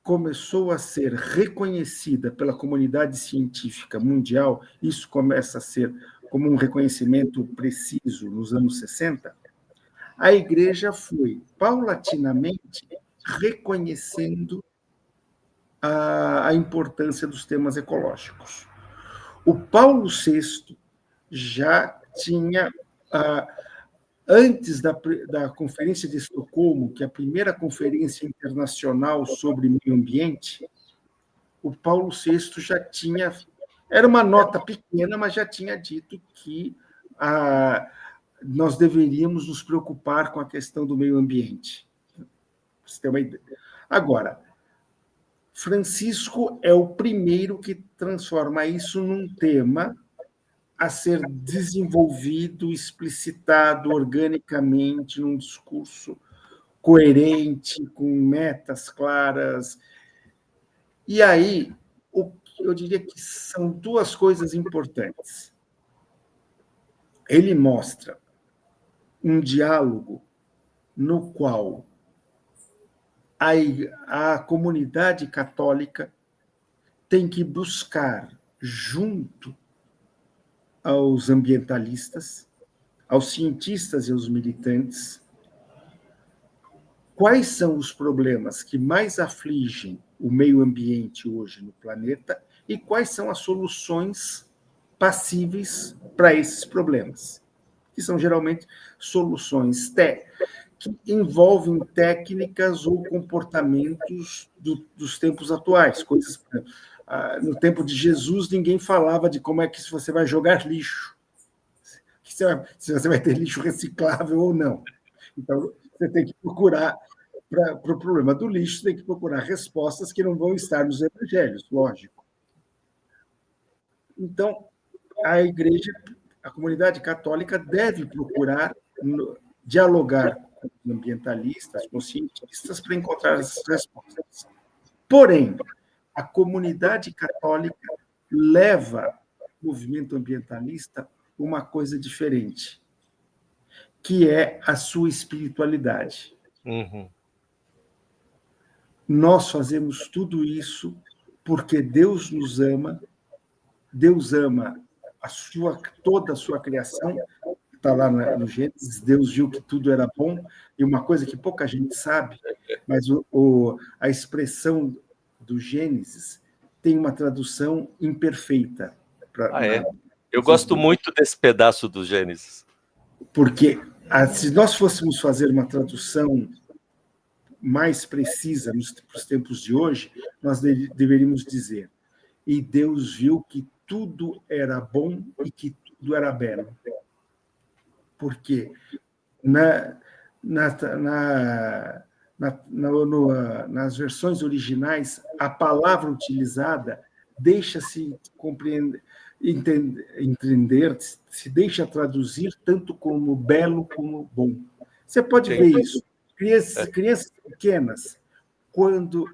B: começou a ser reconhecida pela comunidade científica mundial, isso começa a ser como um reconhecimento preciso nos anos 60, a Igreja foi paulatinamente reconhecendo a importância dos temas ecológicos. O Paulo VI já tinha, antes da Conferência de Estocolmo, que é a primeira conferência internacional sobre meio ambiente, o Paulo VI já tinha, era uma nota pequena, mas já tinha dito que nós deveríamos nos preocupar com a questão do meio ambiente. Você tem uma ideia. Agora, Francisco é o primeiro que transforma isso num tema a ser desenvolvido, explicitado organicamente, num discurso coerente, com metas claras. E aí, eu diria que são duas coisas importantes. Ele mostra um diálogo no qual a comunidade católica tem que buscar, junto aos ambientalistas, aos cientistas e aos militantes, quais são os problemas que mais afligem o meio ambiente hoje no planeta e quais são as soluções passíveis para esses problemas, que são geralmente soluções que envolvem técnicas ou comportamentos dos tempos atuais. Coisas, no tempo de Jesus, ninguém falava de como é que você vai jogar lixo, se você vai ter lixo reciclável ou não. Então, você tem que procurar para o problema do lixo, tem que procurar respostas que não vão estar nos evangelhos, lógico. Então, a igreja, a comunidade católica deve procurar dialogar com os ambientalistas, com os cientistas, para encontrar essas respostas. Porém, a comunidade católica leva o movimento ambientalista uma coisa diferente, que é a sua espiritualidade.
A: Uhum.
B: Nós fazemos tudo isso porque Deus nos ama, Deus ama toda a sua criação, está lá no Gênesis, Deus viu que tudo era bom, e uma coisa que pouca gente sabe, mas a expressão do Gênesis tem uma tradução imperfeita.
A: Eu gosto muito desse pedaço do Gênesis.
B: Porque se nós fôssemos fazer uma tradução mais precisa para os tempos de hoje, nós deveríamos dizer: e Deus viu que tudo era bom e que tudo era belo. Porque nas versões originais, a palavra utilizada deixa-se compreender, entender, se deixa traduzir tanto como belo como bom. Você pode ver isso. Crianças pequenas, quando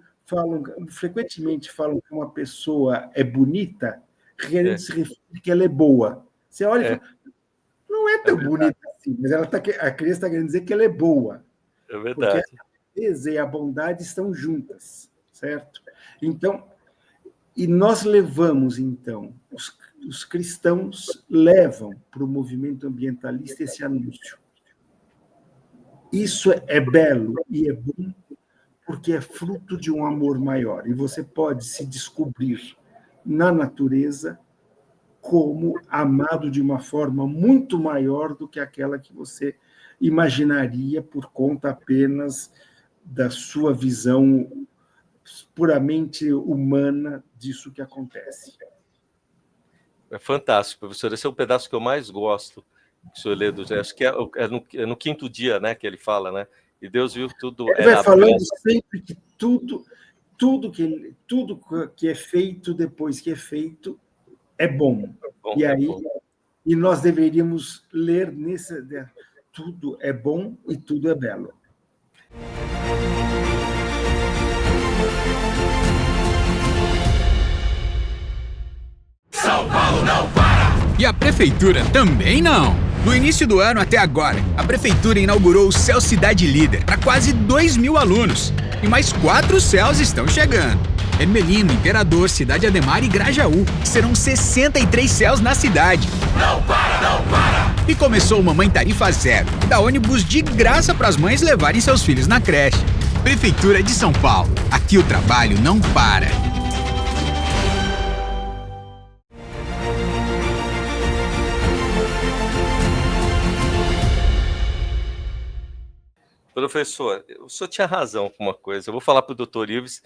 B: frequentemente falam que uma pessoa é bonita, querendo se referir que ela é boa. Você olha e fala, não é tão bonita assim, mas a criança está querendo dizer que ela é boa.
A: É verdade.
B: Porque a beleza e a bondade estão juntas, certo? Então, e nós levamos, então, os cristãos levam para o movimento ambientalista esse anúncio. Isso é belo e é bom porque é fruto de um amor maior. E você pode se descobrir na natureza como amado de uma forma muito maior do que aquela que você imaginaria por conta apenas da sua visão puramente humana disso que acontece.
A: É fantástico, professor. Esse é o pedaço que eu mais gosto que o senhor lê do Gênesis. Acho que é no quinto dia, né, que ele fala, né? E Deus viu tudo.
B: Ele vai falando sempre que tudo que é feito depois que é feito é bom. E aí, e nós deveríamos ler tudo é bom e tudo é belo.
J: São Paulo não para! E a prefeitura também não! No início do ano até agora, a prefeitura inaugurou o Céu Cidade Líder para quase 2.000 alunos. E mais 4 céus estão chegando. Ermelino, Imperador, Cidade Ademar e Grajaú. Serão 63 céus na cidade. Não para, não para! E começou o Mamãe Tarifa Zero. Dá ônibus de graça para as mães levarem seus filhos na creche. Prefeitura de São Paulo. Aqui o trabalho não para.
A: Professor, o senhor tinha razão com uma coisa. Eu vou falar para o doutor Ives.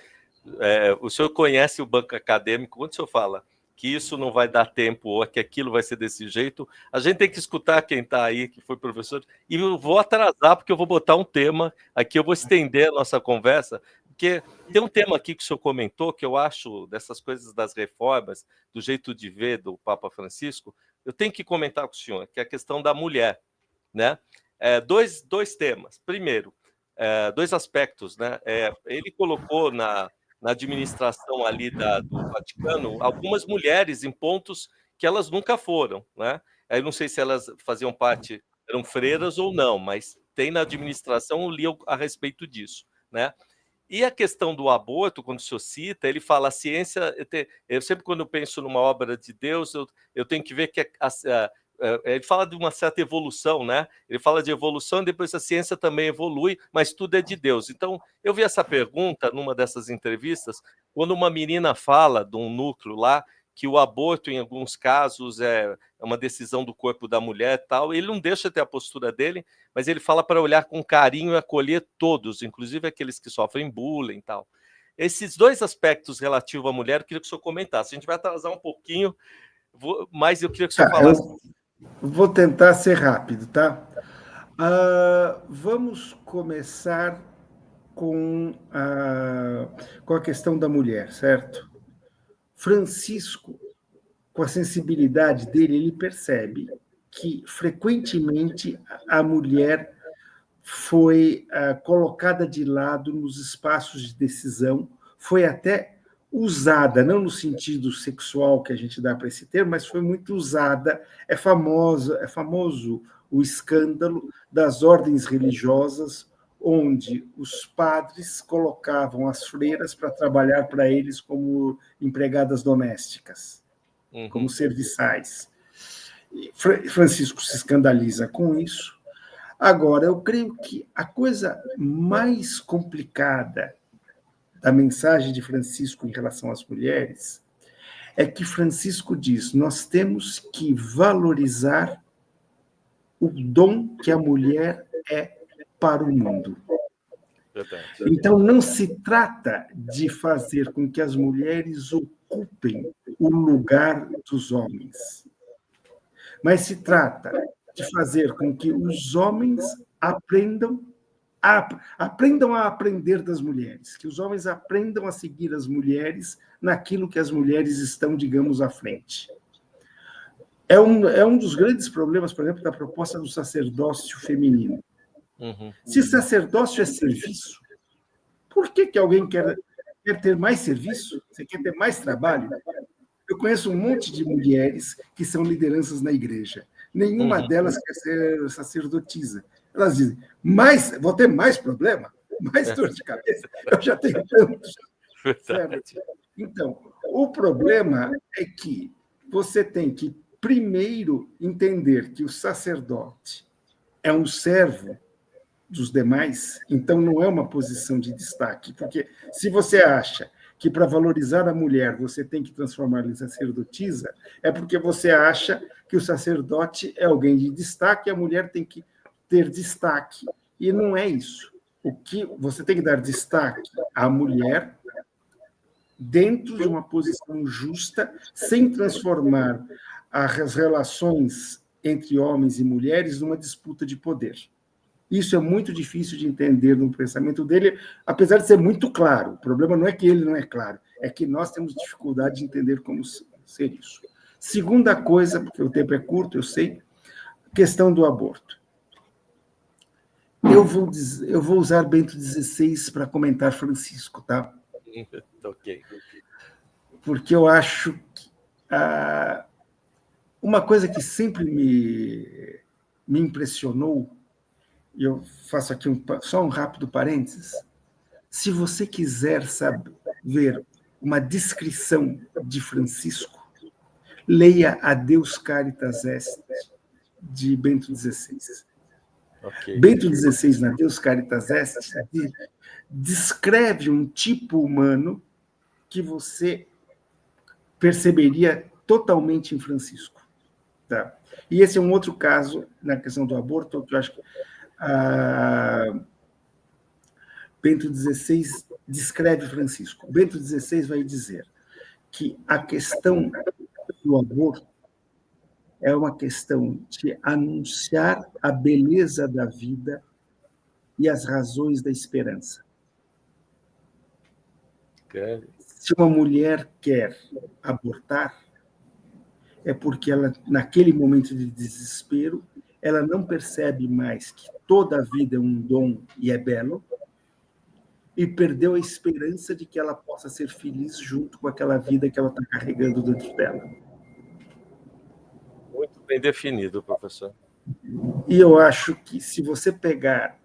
A: O senhor conhece o banco acadêmico. Quando o senhor fala que isso não vai dar tempo ou que aquilo vai ser desse jeito, a gente tem que escutar quem está aí, que foi professor. E eu vou atrasar, porque eu vou botar um tema aqui, eu vou estender a nossa conversa, porque tem um tema aqui que o senhor comentou, que eu acho dessas coisas das reformas, do jeito de ver do Papa Francisco, eu tenho que comentar com o senhor, que é a questão da mulher, né? Dois temas. Primeiro, 2 aspectos, né? Ele colocou na administração ali do Vaticano algumas mulheres em pontos que elas nunca foram, né? Eu não sei se elas faziam parte, eram freiras ou não, mas tem na administração, eu li a respeito disso, né? E a questão do aborto, quando o senhor cita, ele fala a ciência. Eu sempre, quando eu penso numa obra de Deus, eu tenho que ver que ele fala de uma certa evolução, né? Ele fala de evolução e depois a ciência também evolui, mas tudo é de Deus. Então, eu vi essa pergunta numa dessas entrevistas, quando uma menina fala de um núcleo lá, que o aborto, em alguns casos, é uma decisão do corpo da mulher e tal. Ele não deixa ter a postura dele, mas ele fala para olhar com carinho e acolher todos, inclusive aqueles que sofrem bullying e tal. Esses 2 aspectos relativos à mulher, eu queria que o senhor comentasse. A gente vai atrasar um pouquinho, mas eu queria que o senhor falasse.
B: Vou tentar ser rápido, tá? Vamos começar com a questão da mulher, certo? Francisco, com a sensibilidade dele, ele percebe que, frequentemente, a mulher foi colocada de lado nos espaços de decisão, foi até usada, não no sentido sexual que a gente dá para esse termo, mas foi muito usada. É famoso o escândalo das ordens religiosas, onde os padres colocavam as freiras para trabalhar para eles como empregadas domésticas, como serviçais. Francisco se escandaliza com isso. Agora, eu creio que a coisa mais complicada da mensagem de Francisco em relação às mulheres é que Francisco diz: nós temos que valorizar o dom que a mulher é para o mundo. Então, não se trata de fazer com que as mulheres ocupem o lugar dos homens, mas se trata de fazer com que os homens aprendam a aprender das mulheres, que os homens aprendam a seguir as mulheres naquilo que as mulheres estão, digamos, à frente. É um dos grandes problemas, por exemplo, da proposta do sacerdócio feminino. Se sacerdócio é serviço, por que alguém quer ter mais serviço? Você quer ter mais trabalho? Eu conheço um monte de mulheres que são lideranças na igreja. Nenhuma delas quer ser sacerdotisa. Elas dizem: vou ter mais problema? Mais dor de cabeça? Eu já tenho tantos. Certo? Então, o problema é que você tem que, primeiro, entender que o sacerdote é um servo dos demais, então não é uma posição de destaque, porque se você acha que para valorizar a mulher você tem que transformá-la em sacerdotisa, é porque você acha que o sacerdote é alguém de destaque e a mulher tem que ter destaque, e não é isso. O que você tem que dar destaque à mulher dentro de uma posição justa, sem transformar as relações entre homens e mulheres numa disputa de poder. Isso é muito difícil de entender no pensamento dele, apesar de ser muito claro. O problema não é que ele não é claro, é que nós temos dificuldade de entender como ser isso. Segunda coisa, porque o tempo é curto, eu sei, questão do aborto. Eu vou usar Bento XVI para comentar Francisco, tá?
A: Ok.
B: Porque eu acho que uma coisa que sempre me impressionou, e eu faço aqui só um rápido parênteses, se você quiser ver uma descrição de Francisco, leia A Deus Caritas Est, de Bento XVI. Okay. Bento XVI, na Deus Caritas Est, descreve um tipo humano que você perceberia totalmente em Francisco. Tá? E esse é um outro caso, na questão do aborto, que eu acho que Bento XVI descreve Francisco. Bento XVI vai dizer que a questão do aborto é uma questão de anunciar a beleza da vida e as razões da esperança. Se uma mulher quer abortar, é porque ela, naquele momento de desespero, ela não percebe mais que toda a vida é um dom e é belo, e perdeu a esperança de que ela possa ser feliz junto com aquela vida que ela está carregando dentro dela.
A: Muito bem definido, professor.
B: E eu acho que, se você pegar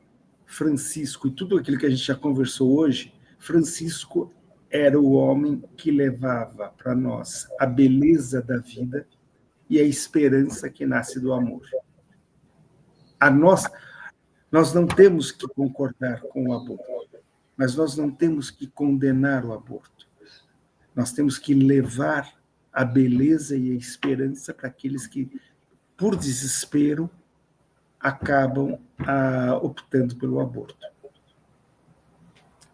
B: Francisco e tudo aquilo que a gente já conversou hoje, Francisco era o homem que levava para nós a beleza da vida e a esperança que nasce do amor. Nós não temos que concordar com o aborto, mas nós não temos que condenar o aborto. Nós temos que levar a beleza e a esperança para aqueles que, por desespero, acabam optando pelo aborto.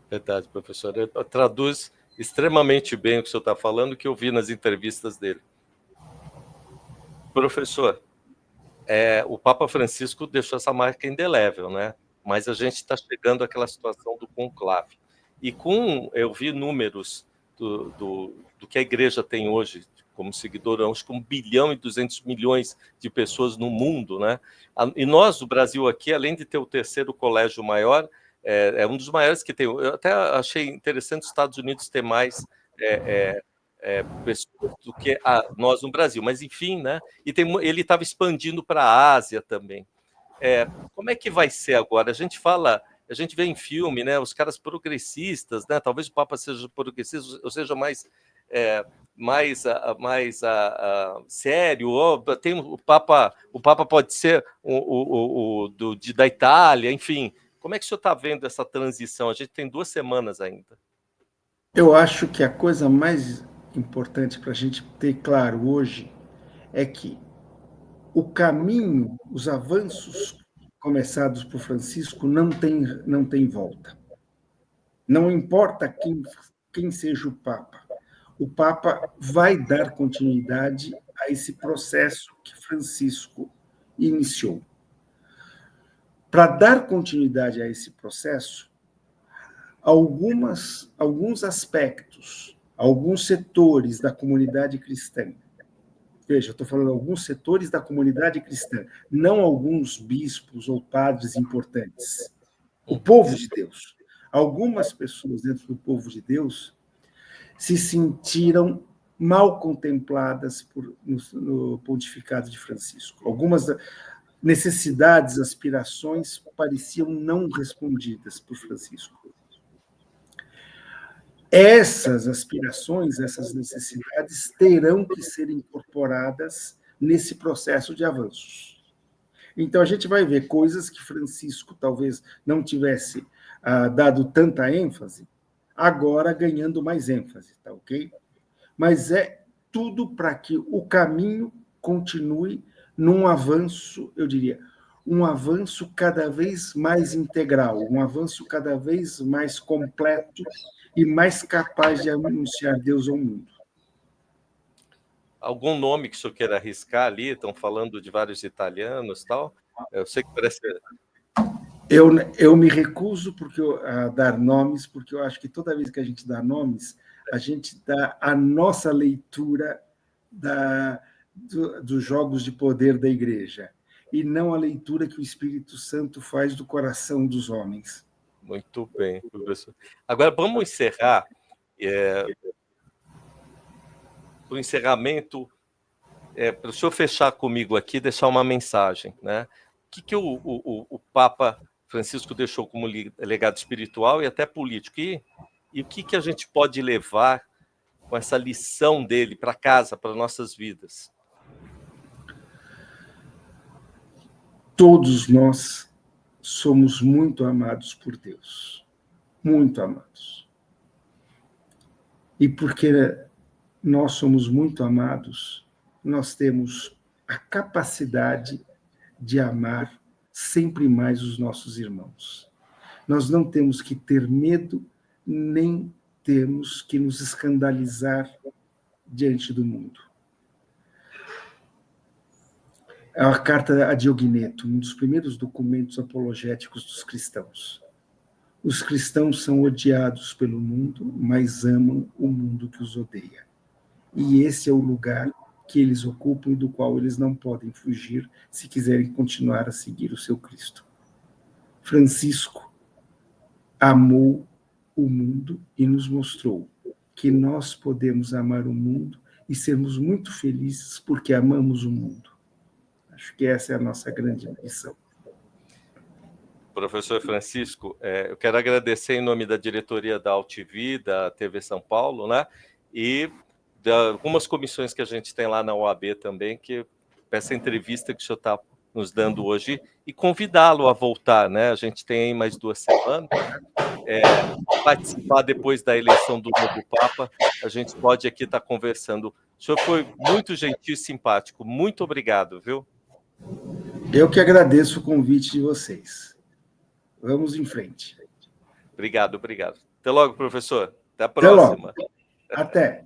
A: Verdade, professor. Ele traduz extremamente bem o que o senhor está falando, que eu vi nas entrevistas dele. Professor, o Papa Francisco deixou essa marca indelével, né? mas a gente está chegando àquela situação do conclave. E eu vi números do que a igreja tem hoje como seguidor, acho que 1 bilhão e 200 milhões de pessoas no mundo, né? E nós, o Brasil aqui, além de ter o terceiro colégio maior, é um dos maiores que tem. Eu até achei interessante os Estados Unidos ter mais pessoas do que nós no Brasil, mas enfim, né? E ele estava expandindo para a Ásia também. Como é que vai ser agora? A gente vê em filme, né? Os caras progressistas, né? Talvez o Papa seja progressista, ou seja, mais sério. Tem o Papa pode ser da Itália, enfim. Como é que o senhor está vendo essa transição? A gente tem 2 semanas ainda.
B: Eu acho que a coisa mais importante para a gente ter claro hoje é que o caminho, os avanços começados por Francisco não tem volta. Não importa quem seja o Papa vai dar continuidade a esse processo que Francisco iniciou. Para dar continuidade a esse processo, alguns aspectos, alguns setores da comunidade cristã, veja, eu estou falando alguns setores da comunidade cristã, não alguns bispos ou padres importantes. O povo de Deus. Algumas pessoas dentro do povo de Deus se sentiram mal contempladas no pontificado de Francisco. Algumas necessidades, aspirações pareciam não respondidas por Francisco. Essas aspirações, essas necessidades terão que ser incorporadas nesse processo de avanços. Então, a gente vai ver coisas que Francisco talvez não tivesse dado tanta ênfase, agora ganhando mais ênfase, tá ok? Mas é tudo para que o caminho continue num avanço, eu diria, um avanço cada vez mais integral, um avanço cada vez mais completo e mais capaz de anunciar Deus ao mundo.
A: Algum nome que o senhor queira arriscar ali? Estão falando de vários italianos e tal. Eu sei que parece...
B: Eu me recuso a dar nomes, porque eu acho que toda vez que a gente dá nomes, a gente dá a nossa leitura dos jogos de poder da igreja, e não a leitura que o Espírito Santo faz do coração dos homens.
A: Muito bem, professor. Agora, vamos encerrar. Para o encerramento, para o senhor fechar comigo aqui, deixar uma mensagem, né? O que o Papa Francisco deixou como legado espiritual e até político? E o que a gente pode levar com essa lição dele para casa, para nossas vidas?
B: Todos nós somos muito amados por Deus. Muito amados. E porque nós somos muito amados, nós temos a capacidade de amar sempre mais os nossos irmãos. Nós não temos que ter medo, nem temos que nos escandalizar diante do mundo. É a carta a Diogneto, um dos primeiros documentos apologéticos dos cristãos. Os cristãos são odiados pelo mundo, mas amam o mundo que os odeia. E esse é o lugar que eles ocupam e do qual eles não podem fugir se quiserem continuar a seguir o seu Cristo. Francisco amou o mundo e nos mostrou que nós podemos amar o mundo e sermos muito felizes porque amamos o mundo. Acho que essa é a nossa grande missão.
A: Professor Francisco, eu quero agradecer em nome da diretoria da AltV, da TV São Paulo, né? E de algumas comissões que a gente tem lá na OAB também, que essa entrevista que o senhor está nos dando hoje, e convidá-lo a voltar, né? A gente tem aí mais 2 semanas, participar depois da eleição do novo Papa, a gente pode aqui estar conversando. O senhor foi muito gentil e simpático, muito obrigado, viu?
B: Eu que agradeço o convite de vocês. Vamos em frente.
A: Obrigado. Até logo, professor. Até a próxima.
B: Até.